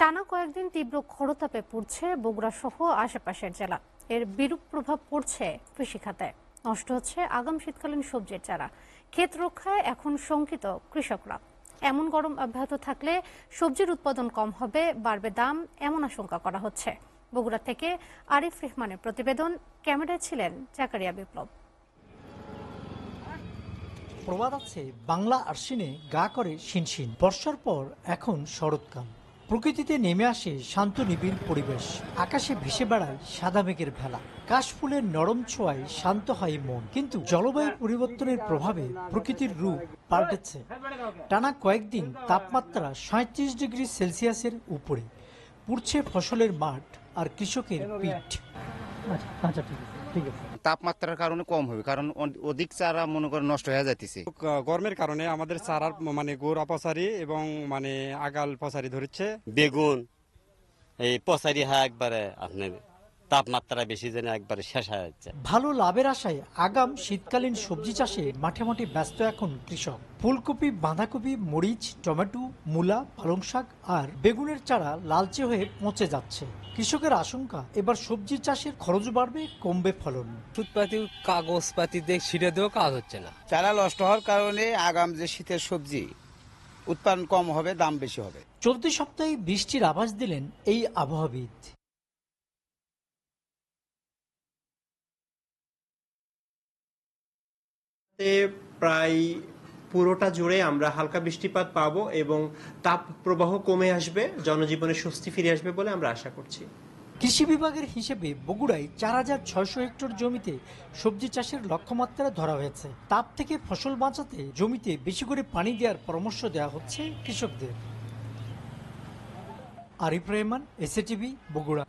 টানা কয়েকদিন তীব্র খরতাপে পড়ছে বগুড়া সহ আশেপাশের জেলা। এর বিরূপ প্রভাব পড়ছে কৃষিখাতে। নষ্ট হচ্ছে আগাম শীতকালীন সবজির চারা। ক্ষেত রক্ষায় এখন শঙ্কিত কৃষকরা। এমন গরম অব্যাহত থাকলে সবজির উৎপাদন কম হবে, বাড়বে দাম, এমন আশঙ্কা করা হচ্ছে। বগুড়া থেকে আরিফ রেহমানের প্রতিবেদন। ক্যামেরায় ছিলেন জাকারিয়া বিপ্লব। প্রবাদ আছে, বাংলা আশ্বিনে গা করে শিনশিন। বর্ষার পর এখন শরৎকাল। প্রকৃতিতে নেমে আসে শান্ত নিবিড় পরিবেশ। আকাশে ভেসে বেড়ায় সাদা মেঘের ভেলা। কাশফুলের নরম ছোঁয়ায় শান্ত হয় মন। কিন্তু জলবায়ু পরিবর্তনের প্রভাবে প্রকৃতির রূপ পাল্টেছে। টানা কয়েকদিন তাপমাত্রা 37 ডিগ্রি সেলসিয়াসের উপরে। পুড়ছে ফসলের মাঠ আর কৃষকের পিঠ। আচ্ছা, ঠিক আছে। তাপমাত্রার কারণে কম হবে, কারণ অধিক চারা মনে করে নষ্ট হয়ে যাইতেছে। গরমের কারণে আমাদের চারার গোড়া পচারি এবং আগাল পচারি ধরছে। বেগুন এই পচারি হয় একবারে, আপনার তাপমাত্রা বেশি জেনে একবারে শেষ হয়ে যাচ্ছে। ভালো লাভের আশায় আগাম শীতকালীন সবজি চাষে মাঠে মাঠে ব্যস্ত এখন কৃষক। ফুলকপি, বাঁধাকপি, মরিচ, টমেটো, মূলা, পালং শাক আর বেগুনের চারা লালচে হয়ে পচে যাচ্ছে। কৃষকের আশঙ্কা, এবার সবজি চাষের খরচ বাড়বে, কমবে ফলন। ওষুধপাতি, কাগজপাতি দিয়ে ছিঁড়ে দিয়েও কাজ হচ্ছে না। চারা নষ্ট হওয়ার কারণে আগাম যে শীতের সবজি উৎপাদন কম হবে, দাম বেশি হবে। চলতি সপ্তাহে বৃষ্টির আভাস দিলেন এই আবহাওয়াবিদ। প্রায় পুরোটা জুড়ে আমরা হালকা বৃষ্টিপাত পাবো এবং তাপ প্রবাহ কমে আসবে, জনজীবনে স্বস্তি ফিরে আসবে বলে আমরা আশা করছি। কৃষি বিভাগের হিসেবে বগুড়ায় 4600 হেক্টর জমিতে সবজি চাষের লক্ষ্যমাত্রা ধরা হয়েছে। তাপ থেকে ফসল বাঁচাতে জমিতে বেশি করে পানি দেওয়ার পরামর্শ দেওয়া হচ্ছে কৃষকদের। আরিফ রেহমান, এসএটিভি, বগুড়া।